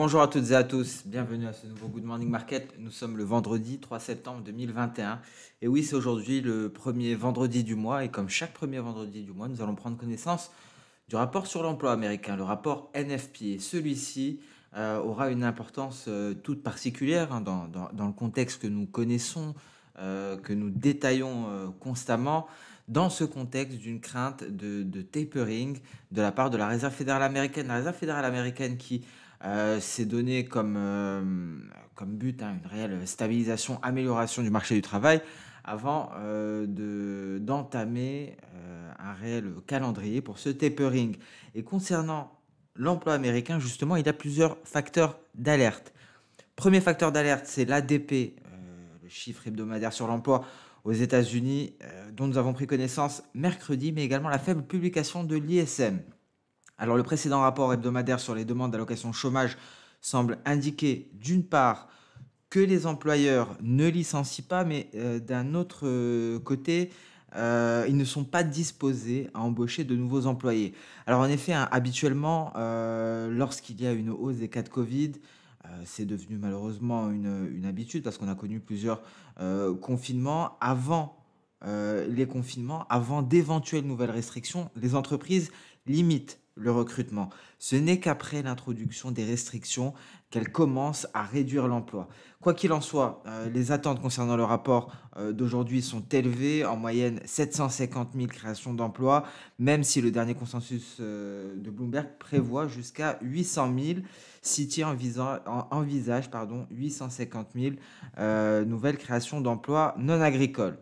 Bonjour à toutes et à tous, bienvenue à ce nouveau Good Morning Market. Nous sommes le vendredi 3 septembre 2021. Et oui, c'est aujourd'hui le premier vendredi du mois. Et comme chaque premier vendredi du mois, nous allons prendre connaissance du rapport sur l'emploi américain, le rapport NFP. Et celui-ci aura une importance toute particulière dans le contexte que nous connaissons, que nous détaillons constamment, dans ce contexte d'une crainte de tapering de la part de la Réserve fédérale américaine. La Réserve fédérale américaine qui s'est donné comme but une réelle stabilisation, amélioration du marché du travail avant d'entamer un réel calendrier pour ce tapering. Et concernant l'emploi américain, justement, il y a plusieurs facteurs d'alerte. Premier facteur d'alerte, c'est l'ADP, le chiffre hebdomadaire sur l'emploi aux États-Unis, dont nous avons pris connaissance mercredi, mais également la faible publication de l'ISM. Alors, le précédent rapport hebdomadaire sur les demandes d'allocation chômage semble indiquer, d'une part, que les employeurs ne licencient pas, mais d'un autre côté, ils ne sont pas disposés à embaucher de nouveaux employés. Alors en effet, habituellement, lorsqu'il y a une hausse des cas de Covid, c'est devenu malheureusement une habitude parce qu'on a connu plusieurs confinements. Avant les confinements, avant d'éventuelles nouvelles restrictions, les entreprises limitent le recrutement. Ce n'est qu'après l'introduction des restrictions qu'elles commencent à réduire l'emploi. Quoi qu'il en soit, les attentes concernant le rapport d'aujourd'hui sont élevées, en moyenne 750 000 créations d'emplois, même si le dernier consensus de Bloomberg prévoit jusqu'à 800 000. City envisage 850 000 nouvelles créations d'emplois non agricoles.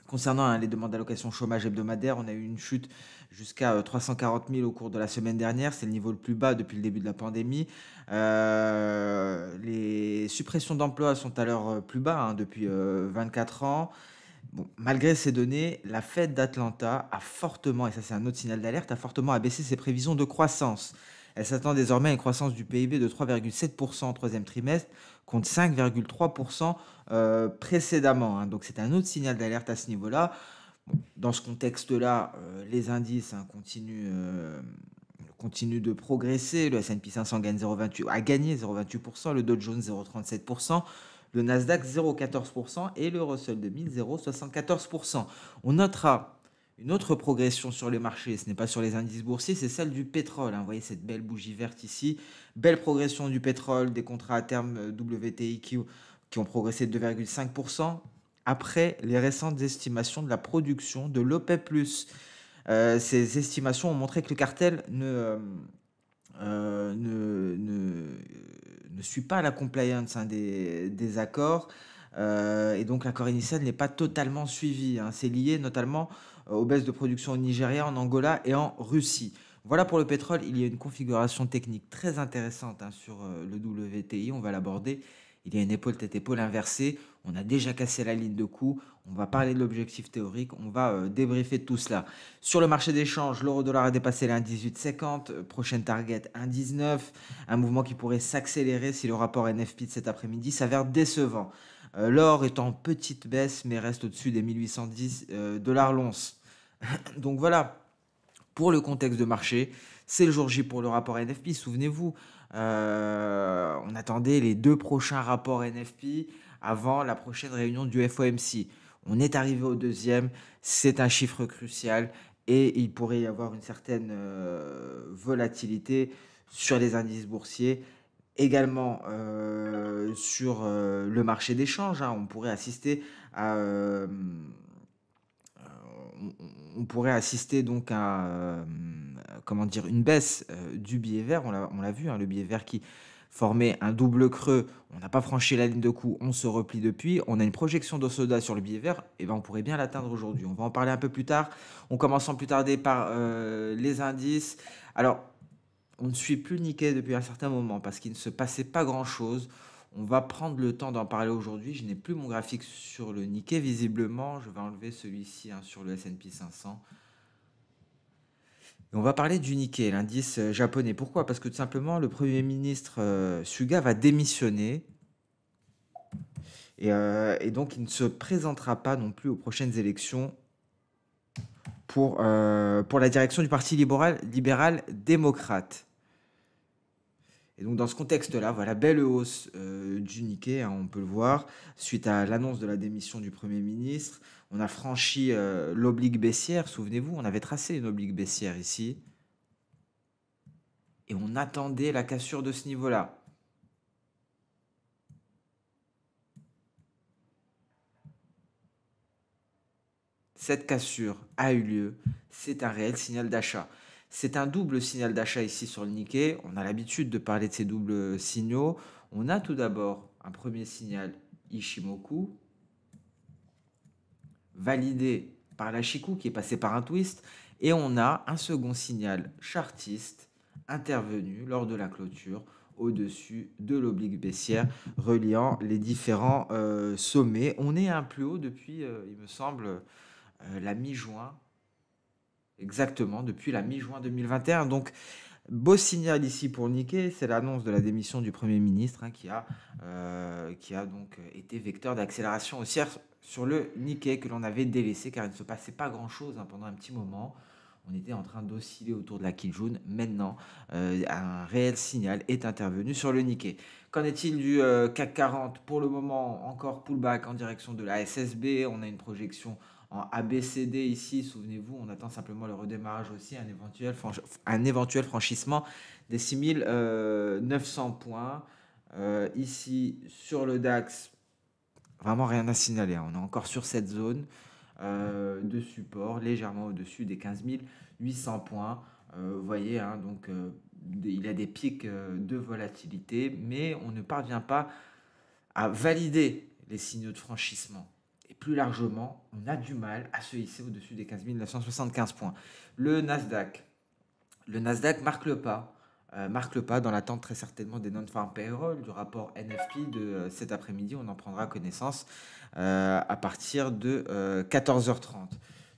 Concernant les demandes d'allocation chômage hebdomadaire, on a eu une chute jusqu'à 340 000 au cours de la semaine dernière. C'est le niveau le plus bas depuis le début de la pandémie. Les suppressions d'emplois sont à leur plus bas depuis 24 ans. Bon, malgré ces données, la Fed d'Atlanta a fortement, et ça c'est un autre signal d'alerte, a fortement abaissé ses prévisions de croissance. Elle s'attend désormais à une croissance du PIB de 3,7% au troisième trimestre, contre 5,3% précédemment. Donc c'est un autre signal d'alerte à ce niveau-là. Bon, dans ce contexte-là, les indices continuent de progresser. Le S&P 500 a gagné 0,28%, le Dow Jones 0,37%. Le Nasdaq 0,14% et le Russell 2000 0,74%. On notera une autre progression sur les marchés, ce n'est pas sur les indices boursiers, c'est celle du pétrole. Vous voyez cette belle bougie verte ici. Belle progression du pétrole, des contrats à terme WTIQ qui ont progressé de 2,5% après les récentes estimations de la production de l'OPEP+. Ces estimations ont montré que le cartel ne suit pas la compliance des accords. Et donc l'accord initial n'est pas totalement suivi. C'est lié notamment aux baisses de production au Nigeria, en Angola et en Russie. Voilà pour le pétrole, il y a une configuration technique très intéressante sur le WTI, on va l'aborder. Il y a une épaule tête-épaule inversée, on a déjà cassé la ligne de coup, on va parler de l'objectif théorique, on va débriefer de tout cela. Sur le marché d'échange, l'euro-dollar a dépassé les 1,1850, prochaine target 1,19, un mouvement qui pourrait s'accélérer si le rapport NFP de cet après-midi s'avère décevant. L'or est en petite baisse mais reste au-dessus des 1810 dollars l'once. Donc voilà, pour le contexte de marché, c'est le jour J pour le rapport NFP. Souvenez-vous, on attendait les 2 prochains rapports NFP avant la prochaine réunion du FOMC. On est arrivé au deuxième, c'est un chiffre crucial et il pourrait y avoir une certaine volatilité sur les indices boursiers. Également sur le marché d'échange, on pourrait assister à on pourrait assister donc à une baisse du billet vert. On l'a vu, le billet vert qui formait un double creux. On n'a pas franchi la ligne de coup, on se replie depuis. On a une projection d'Osoda sur le billet vert, et on pourrait bien l'atteindre aujourd'hui. On va en parler un peu plus tard. On commence sans plus tarder par les indices. Alors, on ne suit plus le Nikkei depuis un certain moment parce qu'il ne se passait pas grand-chose. On va prendre le temps d'en parler aujourd'hui. Je n'ai plus mon graphique sur le Nikkei, visiblement. Je vais enlever celui-ci sur le S&P 500. Et on va parler du Nikkei, l'indice japonais. Pourquoi? Parce que tout simplement, le Premier ministre Suga va démissionner. Et donc, il ne se présentera pas non plus aux prochaines élections pour la direction du Parti libéral démocrate. Et donc dans ce contexte-là, voilà, belle hausse du Nikkei, hein, on peut le voir, suite à l'annonce de la démission du Premier ministre. On a franchi l'oblique baissière, souvenez-vous, on avait tracé une oblique baissière ici, et on attendait la cassure de ce niveau-là. Cette cassure a eu lieu, c'est un réel signal d'achat. C'est un double signal d'achat ici sur le Nikkei. On a l'habitude de parler de ces doubles signaux. On a tout d'abord un premier signal Ishimoku, validé par la Chikou qui est passé par un twist. Et on a un second signal chartiste intervenu lors de la clôture au-dessus de l'oblique baissière reliant les différents sommets. On est à un plus haut depuis, il me semble, la mi-juin. Exactement, depuis la mi-juin 2021. Donc, beau signal ici pour le Nikkei, c'est l'annonce de la démission du Premier ministre, hein, qui a donc été vecteur d'accélération haussière sur le Nikkei que l'on avait délaissé car il ne se passait pas grand-chose, hein, pendant un petit moment. On était en train d'osciller autour de la Kijun. Maintenant, un réel signal est intervenu sur le Nikkei. Qu'en est-il du CAC 40? Pour le moment, encore pullback en direction de la SSB. On a une projection en ABCD ici, souvenez-vous, on attend simplement le redémarrage aussi, un éventuel franchissement des 6900 points. Ici, sur le DAX, vraiment rien à signaler, hein. On est encore sur cette zone de support, légèrement au-dessus des 15 800 points. Vous voyez, hein, donc il y a des pics de volatilité, mais on ne parvient pas à valider les signaux de franchissement. Et plus largement, on a du mal à se hisser au-dessus des 15 975 points. Le Nasdaq marque le pas dans l'attente très certainement des non-farm payroll, du rapport NFP de cet après-midi. On en prendra connaissance à partir de 14h30.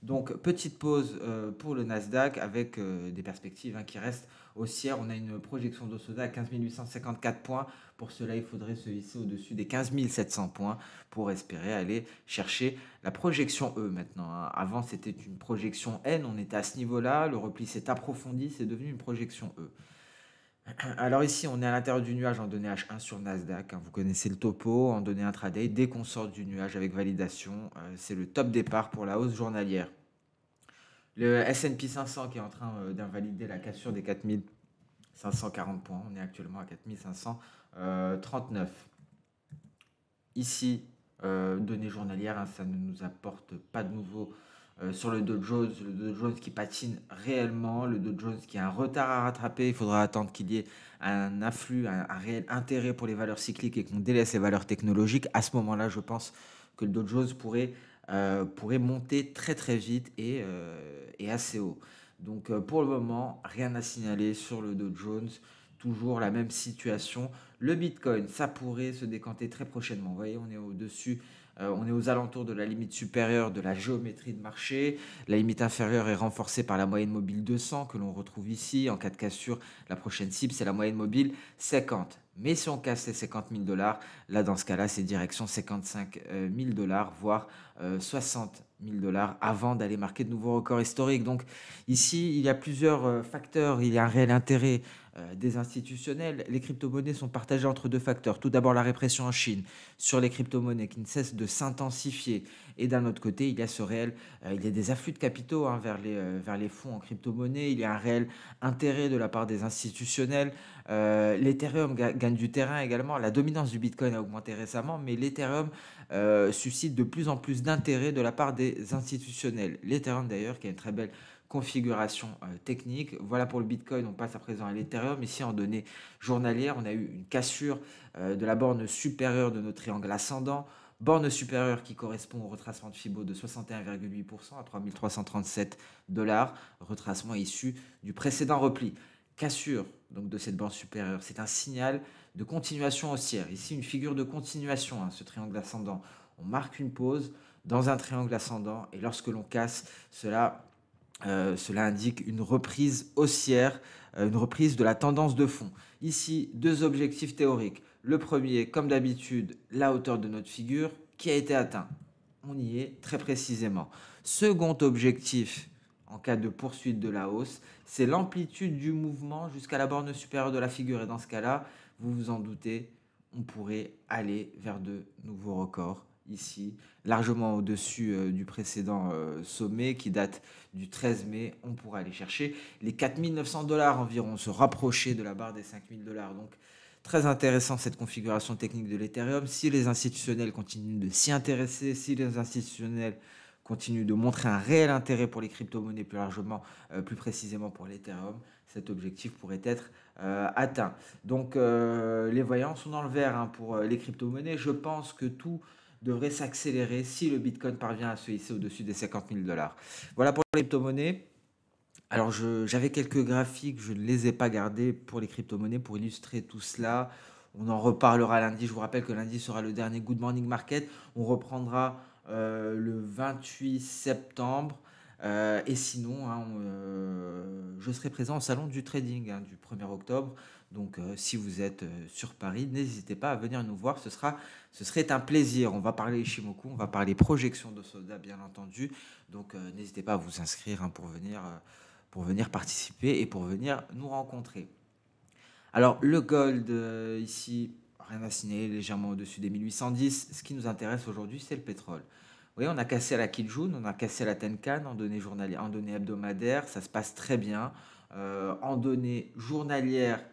Donc, petite pause pour le Nasdaq avec des perspectives, hein, qui restent haussières. On a une projection d'Osoda à 15 854 points. Pour cela, il faudrait se hisser au-dessus des 15 700 points pour espérer aller chercher la projection E maintenant, hein. Avant, c'était une projection N. On était à ce niveau-là. Le repli s'est approfondi. C'est devenu une projection E. Alors ici, on est à l'intérieur du nuage en données H1 sur Nasdaq, hein. Vous connaissez le topo en données intraday. Dès qu'on sort du nuage avec validation, c'est le top départ pour la hausse journalière. Le S&P 500 qui est en train d'invalider la cassure des 4540 points. On est actuellement à 4539. Ici, données journalières, hein, ça ne nous apporte pas de nouveau sur le Dow Jones. Le Dow Jones qui patine réellement, le Dow Jones qui a un retard à rattraper. Il faudra attendre qu'il y ait un afflux, un réel intérêt pour les valeurs cycliques et qu'on délaisse les valeurs technologiques. À ce moment-là, je pense que le Dow Jones pourrait monter très très vite et assez haut. Donc pour le moment, rien à signaler sur le Dow Jones. Toujours la même situation. Le Bitcoin, ça pourrait se décanter très prochainement. Vous voyez, on est au-dessus, on est aux alentours de la limite supérieure de la géométrie de marché. La limite inférieure est renforcée par la moyenne mobile 200 que l'on retrouve ici. En cas de cassure, la prochaine cible, c'est la moyenne mobile 50. Mais si on casse les 50 000 $, là, dans ce cas-là, c'est direction 55 000 $, voire 60 000 $ avant d'aller marquer de nouveaux records historiques. Donc ici, il y a plusieurs facteurs. Il y a un réel intérêt des institutionnels. Les crypto-monnaies sont partagées entre deux facteurs. Tout d'abord, la répression en Chine sur les crypto-monnaies qui ne cesse de s'intensifier. Et d'un autre côté, il y a il y a des afflux de capitaux, hein, vers les fonds en crypto-monnaie. Il y a un réel intérêt de la part des institutionnels. L'Ethereum gagne du terrain également. La dominance du Bitcoin a augmenté récemment, mais l'Ethereum suscite de plus en plus d'intérêt de la part des institutionnels. L'Ethereum d'ailleurs qui a une très belle configuration technique. Voilà pour le Bitcoin, on passe à présent à l'Ethereum. Ici en données journalières, on a eu une cassure de la borne supérieure de notre triangle ascendant. Borne supérieure qui correspond au retracement de Fibo de 61,8% à 3337 $, retracement issu du précédent repli. Cassure donc de cette borne supérieure, c'est un signal de continuation haussière. Ici, une figure de continuation, hein, ce triangle ascendant. On marque une pause dans un triangle ascendant et lorsque l'on casse, cela indique une reprise haussière, une reprise de la tendance de fond. Ici, deux objectifs théoriques. Le premier, comme d'habitude, la hauteur de notre figure qui a été atteint. On y est très précisément. Second objectif, en cas de poursuite de la hausse, c'est l'amplitude du mouvement jusqu'à la borne supérieure de la figure. Et dans ce cas-là, vous vous en doutez, on pourrait aller vers de nouveaux records ici, largement au-dessus du précédent sommet qui date du 13 mai. On pourra aller chercher les 4 900 $ environ, se rapprocher de la barre des 5 000 $. Donc, très intéressant cette configuration technique de l'Ethereum. Si les institutionnels continuent de s'y intéresser, si les institutionnels continuent de montrer un réel intérêt pour les crypto-monnaies plus largement, plus précisément pour l'Ethereum, cet objectif pourrait être atteint. Donc les voyants sont dans le vert hein, pour les crypto-monnaies. Je pense que tout devrait s'accélérer si le Bitcoin parvient à se hisser au-dessus des 50 000 $. Voilà pour les crypto-monnaies. Alors j'avais quelques graphiques, je ne les ai pas gardés pour les crypto-monnaies pour illustrer tout cela. On en reparlera lundi. Je vous rappelle que lundi sera le dernier Good Morning Market. On reprendra le 28 septembre. Et sinon, hein, je serai présent au salon du trading hein, du 1er octobre. Donc, si vous êtes sur Paris, n'hésitez pas à venir nous voir. Ce serait un plaisir. On va parler Ishimoku, on va parler projection de Soda, bien entendu. Donc, n'hésitez pas à vous inscrire hein, pour venir participer et pour venir nous rencontrer. Alors, le gold, ici, rien à signaler, légèrement au-dessus des 1810. Ce qui nous intéresse aujourd'hui, c'est le pétrole. Vous voyez, on a cassé la Kijun, on a cassé la Tenkan en données journalières, en données hebdomadaires, ça se passe très bien. En données journalières,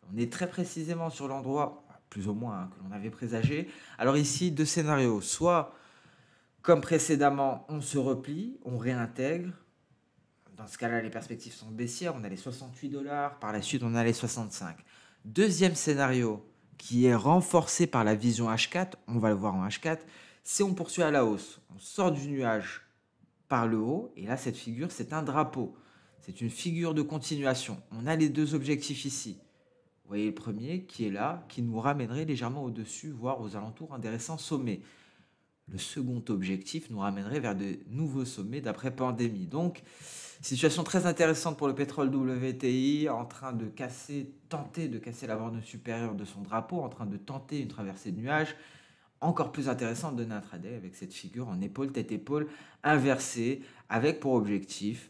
on est très précisément sur l'endroit, plus ou moins, hein, que l'on avait présagé. Alors ici, deux scénarios. Soit, comme précédemment, on se replie, on réintègre. Dans ce cas-là, les perspectives sont baissières. On a les 68 $. Par la suite, on a les 65. Deuxième scénario, qui est renforcé par la vision H4, on va le voir en H4, c'est on poursuit à la hausse. On sort du nuage par le haut. Et là, cette figure, c'est un drapeau. C'est une figure de continuation. On a les deux objectifs ici. Vous voyez le premier qui est là, qui nous ramènerait légèrement au-dessus, voire aux alentours des récents sommets. Le second objectif nous ramènerait vers de nouveaux sommets d'après pandémie. Donc, situation très intéressante pour le pétrole WTI, en train de tenter de casser la borne supérieure de son drapeau, en train de tenter une traversée de nuages. Encore plus intéressante de intraday avec cette figure en épaule, tête-épaule inversée, avec pour objectif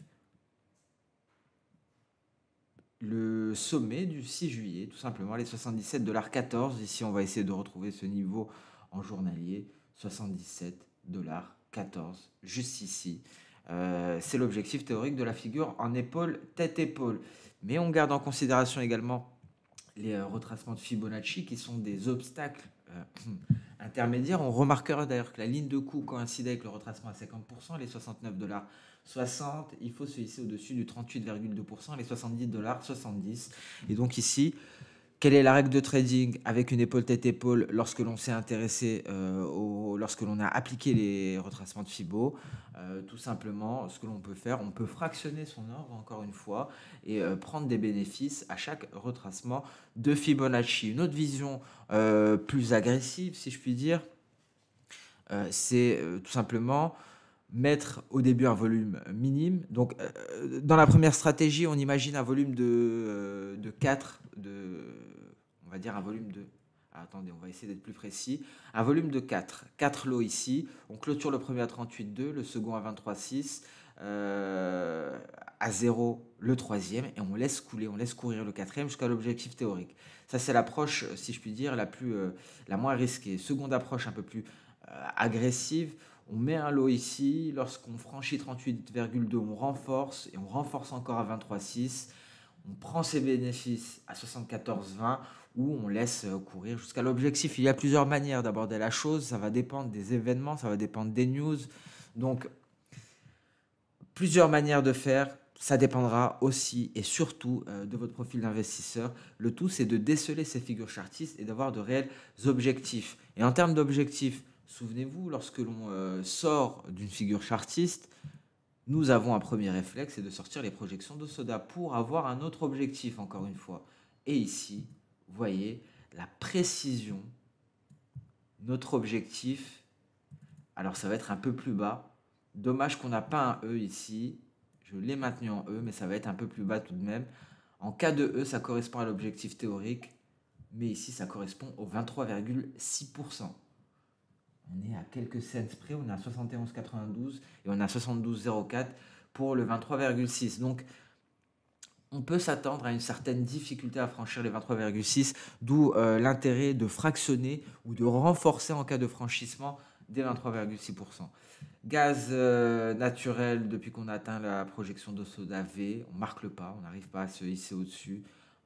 le sommet du 6 juillet, tout simplement, les 77,14 $. Ici, on va essayer de retrouver ce niveau en journalier, 77,14 $, juste ici. C'est l'objectif théorique de la figure en épaule, tête-épaule. Mais on garde en considération également les retracements de Fibonacci qui sont des obstacles intermédiaires. On remarquera d'ailleurs que la ligne de coût coïncide avec le retracement à 50%, les 69,60 $. Il faut se hisser au-dessus du 38,2%, les 70,70 $. Et donc ici, quelle est la règle de trading avec une épaule-tête-épaule lorsque l'on s'est intéressé, lorsque l'on a appliqué les retracements de Fibo? Tout simplement, ce que l'on peut faire, on peut fractionner son ordre encore une fois et prendre des bénéfices à chaque retracement de Fibonacci. Une autre vision plus agressive, si je puis dire, c'est tout simplement mettre au début un volume minime. Donc, dans la première stratégie, on imagine un volume de 4, on va dire un volume de... Ah, attendez, on va essayer d'être plus précis. Un volume de 4. 4 lots ici. On clôture le premier à 38,2, le second à 23,6, à 0 le troisième, et on laisse couler, on laisse courir le quatrième jusqu'à l'objectif théorique. Ça, c'est l'approche, si je puis dire, la moins risquée. Seconde approche un peu plus agressive. On met un lot ici, lorsqu'on franchit 38,2, on renforce, et on renforce encore à 23,6. On prend ses bénéfices à 74,20 ou on laisse courir jusqu'à l'objectif. Il y a plusieurs manières d'aborder la chose, ça va dépendre des événements, ça va dépendre des news. Donc, plusieurs manières de faire, ça dépendra aussi et surtout de votre profil d'investisseur. Le tout, c'est de déceler ces figures chartistes et d'avoir de réels objectifs. Et en termes d'objectifs, souvenez-vous, lorsque l'on sort d'une figure chartiste, nous avons un premier réflexe, c'est de sortir les projections de Soda pour avoir un autre objectif, encore une fois. Et ici, vous voyez, la précision, notre objectif, alors ça va être un peu plus bas. Dommage qu'on n'a pas un E ici. Je l'ai maintenu en E, mais ça va être un peu plus bas tout de même. En cas de E, ça correspond à l'objectif théorique, mais ici, ça correspond au 23,6%. On est à quelques cents près, on est à 71,92 et on est à 72,04 pour le 23,6. Donc, on peut s'attendre à une certaine difficulté à franchir les 23,6, d'où l'intérêt de fractionner ou de renforcer en cas de franchissement des 23,6%. Gaz naturel, depuis qu'on a atteint la projection d'Ossoda V, on marque le pas, on n'arrive pas à se hisser au-dessus.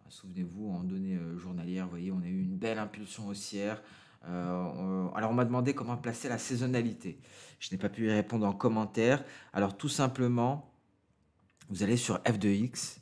Souvenez-vous, en données journalières, vous voyez, on a eu une belle impulsion haussière. Alors, on m'a demandé comment placer la saisonnalité. Je n'ai pas pu y répondre en commentaire. Alors, tout simplement, vous allez sur F2X,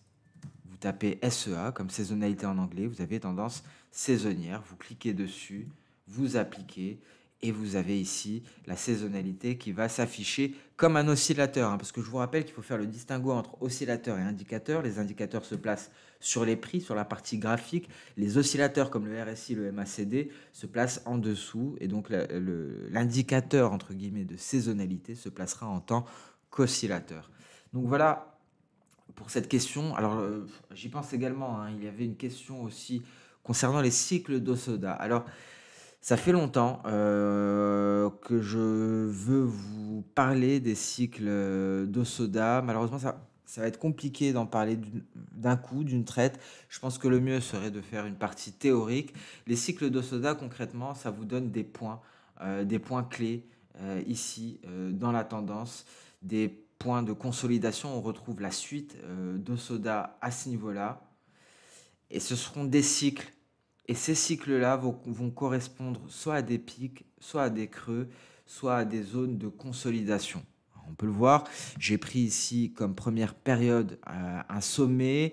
vous tapez SEA comme saisonnalité en anglais, vous avez tendance saisonnière, vous cliquez dessus, vous appliquez et vous avez ici la saisonnalité qui va s'afficher comme un oscillateur, hein, parce que je vous rappelle qu'il faut faire le distinguo entre oscillateur et indicateur. Les indicateurs se placent sur les prix, sur la partie graphique. Les oscillateurs comme le RSI, le MACD se placent en dessous et donc l'indicateur entre guillemets de saisonnalité se placera en tant qu'oscillateur. Donc voilà pour cette question. Alors, j'y pense également, hein, il y avait une question aussi concernant les cycles d'Ossoda. Alors, ça fait longtemps que je veux vous parler des cycles d'Ossoda. Malheureusement, ça va être compliqué d'en parler d'un coup, d'une traite. Je pense que le mieux serait de faire une partie théorique. Les cycles d'Ossoda, concrètement, ça vous donne des points clés ici dans la tendance, des points de consolidation. On retrouve la suite d'Ossoda à ce niveau-là. Et ce seront des cycles. Et ces cycles-là vont correspondre soit à des pics, soit à des creux, soit à des zones de consolidation. On peut le voir, j'ai pris ici comme première période un sommet.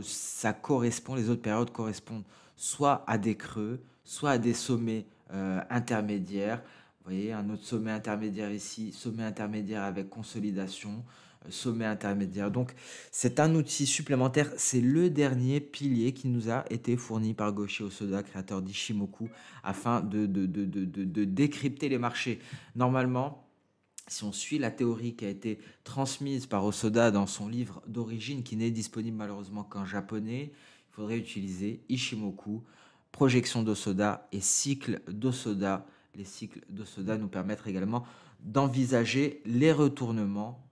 Ça correspond, les autres périodes correspondent soit à des creux, soit à des sommets intermédiaires. Vous voyez, un autre sommet intermédiaire ici, sommet intermédiaire avec consolidation, sommet intermédiaire. Donc, c'est un outil supplémentaire. C'est le dernier pilier qui nous a été fourni par Goichi Hosoda, créateur d'Ishimoku, afin de décrypter les marchés. Normalement, si on suit la théorie qui a été transmise par Hosoda dans son livre d'origine, qui n'est disponible malheureusement qu'en japonais, il faudrait utiliser Ishimoku, projection d'Hosoda et cycle d'Hosoda. Les cycles d'Hosoda nous permettent également d'envisager les retournements,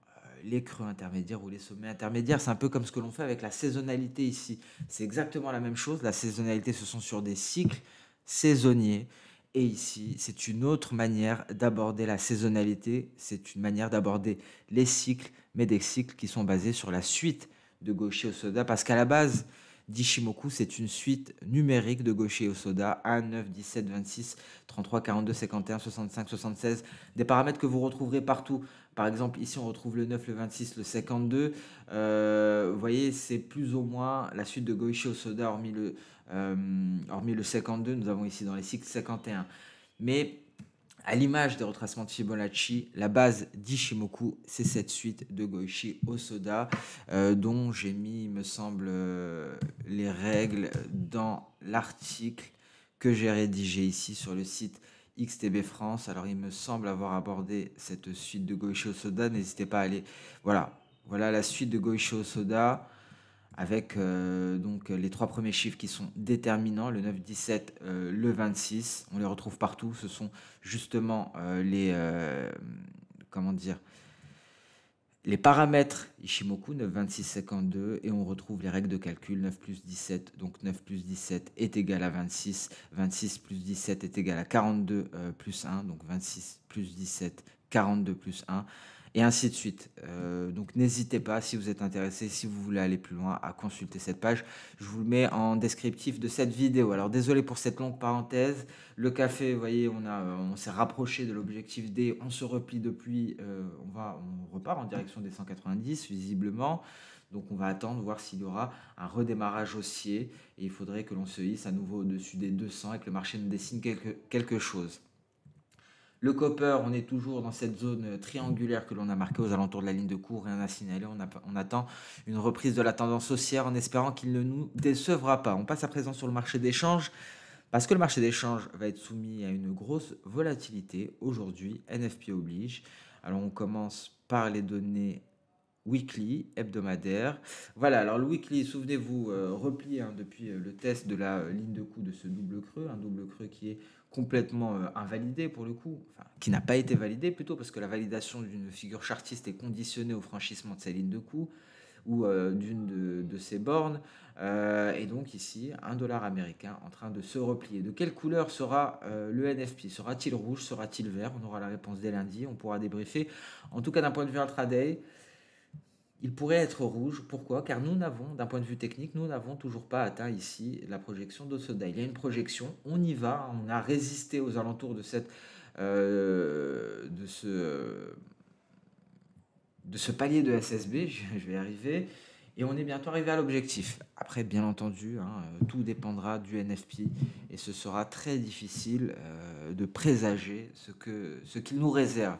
les creux intermédiaires ou les sommets intermédiaires. C'est un peu comme ce que l'on fait avec la saisonnalité ici. C'est exactement la même chose. La saisonnalité, ce sont sur des cycles saisonniers. Et ici, c'est une autre manière d'aborder la saisonnalité. C'est une manière d'aborder les cycles, mais des cycles qui sont basés sur la suite de Goichi Hosoda. Parce qu'à la base d'Ishimoku, c'est une suite numérique de Goichi Hosoda, 1, 9, 17, 26, 33, 42, 51, 65, 76. Des paramètres que vous retrouverez partout. Par exemple, ici, on retrouve le 9, le 26, le 52. Vous voyez, c'est plus ou moins la suite de Goichi Hosoda, hormis le 52. Nous avons ici dans les cycles 51. Mais à l'image des retracements de Fibonacci, la base d'Ishimoku, c'est cette suite de Goichi Hosoda, dont j'ai mis, il me semble, les règles dans l'article que j'ai rédigé ici sur le site XTB France. Alors, il me semble avoir abordé cette suite de Goichi Hosoda. N'hésitez pas à aller. Voilà la suite de Goichi Hosoda avec donc les trois premiers chiffres qui sont déterminants, le 9, 17, le 26. On les retrouve partout. Ce sont justement les paramètres Ishimoku, 9, 26, 52, et on retrouve les règles de calcul, 9 plus 17, donc 9 plus 17 est égal à 26, 26 plus 17 est égal à 42 plus 1, donc 26 plus 17, 42 plus 1, et ainsi de suite. Donc n'hésitez pas, si vous êtes intéressé, si vous voulez aller plus loin, à consulter cette page. Je vous le mets en descriptif de cette vidéo. Alors désolé pour cette longue parenthèse. Le café, vous voyez, on s'est rapproché de l'objectif D, on se replie depuis, on repart en direction des 190 visiblement. Donc on va attendre, voir s'il y aura un redémarrage haussier. Et il faudrait que l'on se hisse à nouveau au-dessus des 200 et que le marché nous dessine quelque chose. Le copper, on est toujours dans cette zone triangulaire que l'on a marquée aux alentours de la ligne de cours, rien à signaler. On attend une reprise de la tendance haussière en espérant qu'il ne nous décevra pas. On passe à présent sur le marché d'échange parce que le marché d'échange va être soumis à une grosse volatilité aujourd'hui, NFP oblige. Alors on commence par les données weekly, hebdomadaire. Voilà, alors le weekly, souvenez-vous, repli depuis le test de la ligne de coup de ce double creux, un double creux qui est complètement invalidé pour le coup, enfin, qui n'a pas été validé plutôt parce que la validation d'une figure chartiste est conditionnée au franchissement de sa ligne de coup. ou d'une de ces bornes. Et donc ici, un dollar américain en train de se replier. De quelle couleur sera le NFP? Sera-t-il rouge? Sera-t-il vert? On aura la réponse dès lundi, on pourra débriefer. En tout cas, d'un point de vue intraday, il pourrait être rouge. Pourquoi? Car nous n'avons, d'un point de vue technique, nous n'avons toujours pas atteint ici la projection d'Osoda. Il y a une projection, on y va, on a résisté aux alentours de de ce palier de SSB, je vais y arriver, et on est bientôt arrivé à l'objectif. Après, bien entendu, hein, tout dépendra du NFP, et ce sera très difficile de présager ce qu'il nous réserve.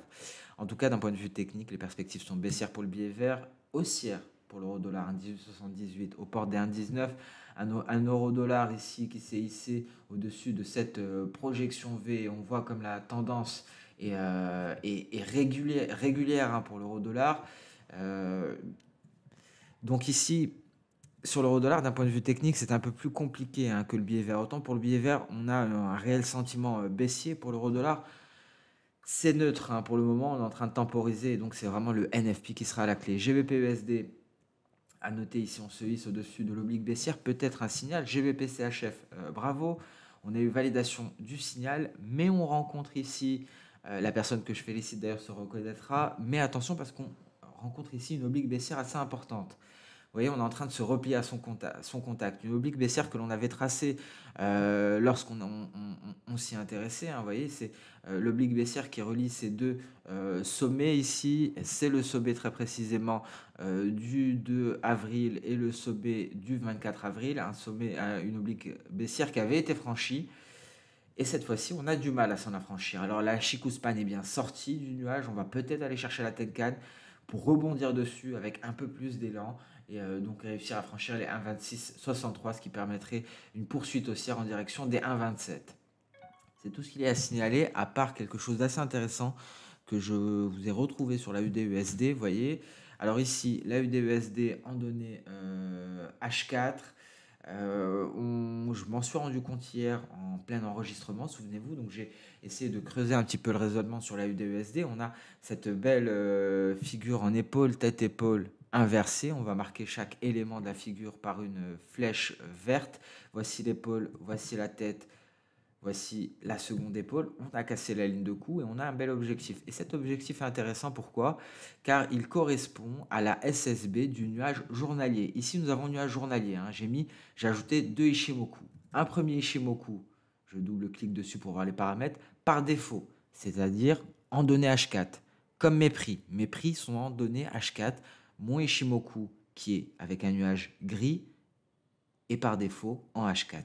En tout cas, d'un point de vue technique, les perspectives sont baissières pour le billet vert, haussières pour l'euro-dollar, 1,1878 aux portes des 1,19, un euro-dollar ici qui s'est hissé au-dessus de cette projection V. On voit comme la tendance est régulière hein, pour l'euro-dollar. Donc ici, sur l'euro-dollar, d'un point de vue technique, c'est un peu plus compliqué hein, que le billet vert. Autant pour le billet vert, on a un réel sentiment baissier. Pour l'euro-dollar, c'est neutre hein, pour le moment. On est en train de temporiser. Donc c'est vraiment le NFP qui sera à la clé. GBP-USD, à noter ici, on se hisse au-dessus de l'oblique baissière. Peut-être un signal. GBP-CHF, bravo. On a eu validation du signal. Mais on rencontre ici, la personne que je félicite d'ailleurs se reconnaîtra. Mais attention parce qu'on rencontre ici une oblique baissière assez importante. Vous voyez, on est en train de se replier à son contact. Une oblique baissière que l'on avait tracée lorsqu'on on s'y intéressait. Hein, vous voyez, c'est l'oblique baissière qui relie ces deux sommets ici. C'est le sommet très précisément du 2 avril et le sommet du 24 avril. Un sommet, une oblique baissière qui avait été franchie. Et cette fois-ci, on a du mal à s'en affranchir. Alors la Chikuspan est bien sortie du nuage. On va peut-être aller chercher la Tenkan pour rebondir dessus avec un peu plus d'élan et donc réussir à franchir les 1,2663, ce qui permettrait une poursuite haussière en direction des 1,27. C'est tout ce qu'il y a à signaler, à part quelque chose d'assez intéressant que je vous ai retrouvé sur la UD-USD, vous voyez. Alors ici, la UD-USD en données H4, je m'en suis rendu compte hier en plein enregistrement, souvenez-vous, donc j'ai essayé de creuser un petit peu le raisonnement sur la UD-USD. On a cette belle figure en épaule, tête-épaule inversée. On va marquer chaque élément de la figure par une flèche verte. Voici l'épaule, voici la tête, voici la seconde épaule. On a cassé la ligne de cou et on a un bel objectif. Et cet objectif est intéressant, pourquoi? Car il correspond à la SSB du nuage journalier. Ici, nous avons un nuage journalier. Hein. J'ai ajouté deux Ishimoku. Un premier Ishimoku, je double-clique dessus pour voir les paramètres, par défaut, c'est-à-dire en données H4, comme mes prix. Mes prix sont en données H4. Mon Ishimoku, qui est avec un nuage gris, est par défaut en H4.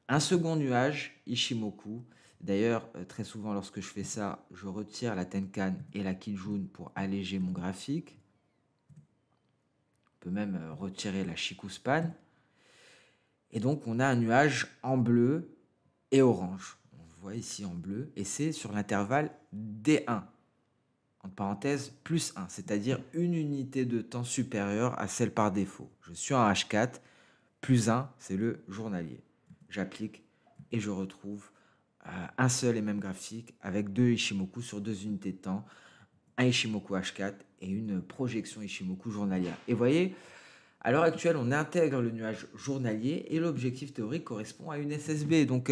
Un second nuage, Ishimoku. D'ailleurs, très souvent, lorsque je fais ça, je retire la Tenkan et la Kijun pour alléger mon graphique. On peut même retirer la Chikuspan. Et donc, on a un nuage en bleu et orange. On voit ici en bleu. Et c'est sur l'intervalle D1. Entre parenthèses, plus 1, c'est-à-dire une unité de temps supérieure à celle par défaut. Je suis en H4, plus 1, c'est le journalier. J'applique et je retrouve un seul et même graphique avec deux Ishimoku sur deux unités de temps, un Ishimoku H4 et une projection Ishimoku journalière. Et vous voyez, à l'heure actuelle, on intègre le nuage journalier et l'objectif théorique correspond à une SSB. Donc,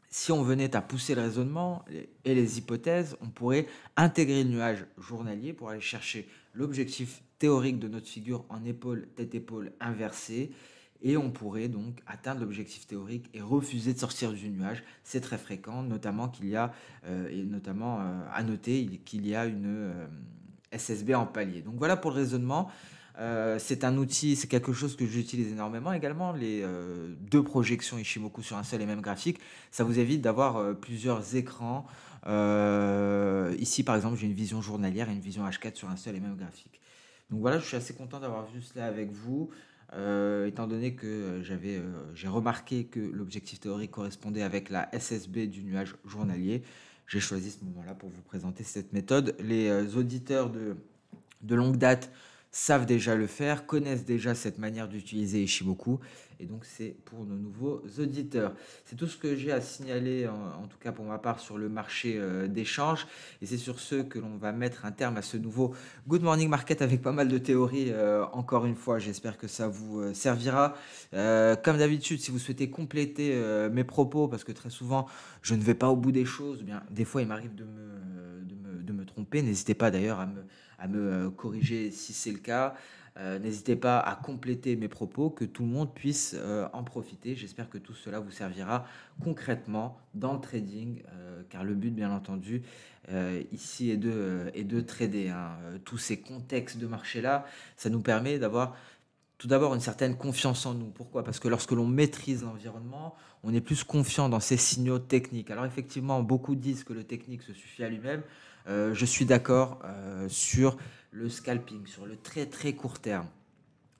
si on venait à pousser le raisonnement et les hypothèses, on pourrait intégrer le nuage journalier pour aller chercher l'objectif théorique de notre figure en épaule, tête-épaule inversée. Et on pourrait donc atteindre l'objectif théorique et refuser de sortir du nuage. C'est très fréquent, notamment qu'il y a, à noter qu'il y a une SSB en palier. Donc voilà pour le raisonnement. C'est un outil, c'est quelque chose que j'utilise énormément également, les deux projections Ishimoku sur un seul et même graphique. Ça vous évite d'avoir plusieurs écrans. Ici, par exemple, j'ai une vision journalière et une vision H4 sur un seul et même graphique. Donc voilà, je suis assez content d'avoir vu cela avec vous, étant donné que j'ai remarqué que l'objectif théorique correspondait avec la SSB du nuage journalier. J'ai choisi ce moment-là pour vous présenter cette méthode. Les auditeurs de longue date savent déjà le faire, connaissent déjà cette manière d'utiliser Ishimoku. Et donc, c'est pour nos nouveaux auditeurs. C'est tout ce que j'ai à signaler, en tout cas pour ma part, sur le marché d'échange. Et c'est sur ce que l'on va mettre un terme à ce nouveau Good Morning Market avec pas mal de théories. Encore une fois, j'espère que ça vous servira. Comme d'habitude, si vous souhaitez compléter mes propos, parce que très souvent, je ne vais pas au bout des choses, eh bien, des fois, il m'arrive de me tromper. N'hésitez pas d'ailleurs à me corriger si c'est le cas. N'hésitez pas à compléter mes propos, que tout le monde puisse en profiter. J'espère que tout cela vous servira concrètement dans le trading, car le but, bien entendu, ici est de trader, hein. Tous ces contextes de marché-là, ça nous permet d'avoir tout d'abord une certaine confiance en nous. Pourquoi? Parce que lorsque l'on maîtrise l'environnement, on est plus confiant dans ces signaux techniques. Alors effectivement, beaucoup disent que le technique se suffit à lui-même. Je suis d'accord sur le scalping, sur le très très court terme.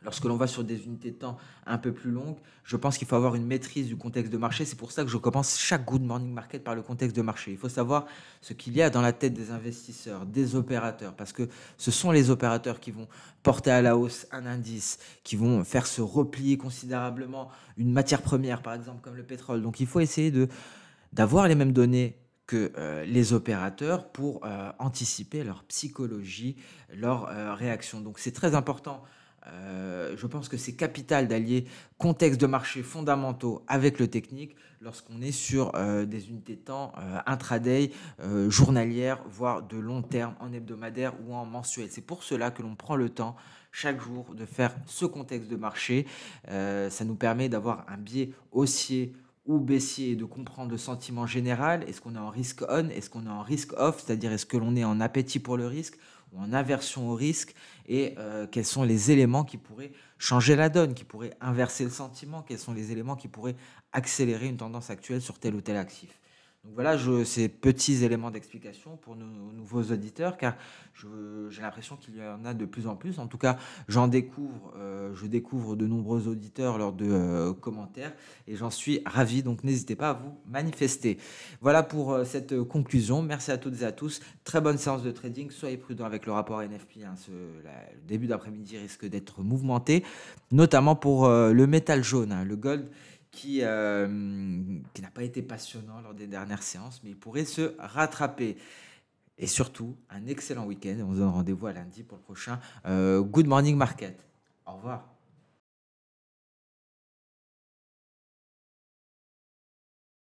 Lorsque l'on va sur des unités de temps un peu plus longues, je pense qu'il faut avoir une maîtrise du contexte de marché. C'est pour ça que je commence chaque Good Morning Market par le contexte de marché. Il faut savoir ce qu'il y a dans la tête des investisseurs, des opérateurs, parce que ce sont les opérateurs qui vont porter à la hausse un indice, qui vont faire se replier considérablement une matière première, par exemple comme le pétrole. Donc il faut essayer d'avoir les mêmes données que les opérateurs pour anticiper leur psychologie, leur réaction. Donc c'est très important. Je pense que c'est capital d'allier contexte de marché fondamentaux avec le technique lorsqu'on est sur des unités de temps intraday, journalières, voire de long terme, en hebdomadaire ou en mensuel. C'est pour cela que l'on prend le temps chaque jour de faire ce contexte de marché. Ça nous permet d'avoir un biais haussier ou baissier et de comprendre le sentiment général. Est-ce qu'on est en risque on? Est-ce qu'on est en risque off? C'est-à-dire est-ce que l'on est en appétit pour le risque ou en aversion au risque? Et quels sont les éléments qui pourraient changer la donne, qui pourraient inverser le sentiment? Quels sont les éléments qui pourraient accélérer une tendance actuelle sur tel ou tel actif? Donc voilà, ces petits éléments d'explication pour nos nouveaux auditeurs, car j'ai l'impression qu'il y en a de plus en plus. En tout cas, je découvre de nombreux auditeurs lors de commentaires et j'en suis ravi. Donc n'hésitez pas à vous manifester. Voilà pour cette conclusion. Merci à toutes et à tous. Très bonne séance de trading. Soyez prudents avec le rapport NFP, hein. Le début d'après-midi risque d'être mouvementé, notamment pour le métal jaune, hein, le gold qui n'a pas été passionnant lors des dernières séances, mais il pourrait se rattraper. Et surtout, un excellent week-end. On se donne rendez-vous à lundi pour le prochain Good Morning Market. Au revoir.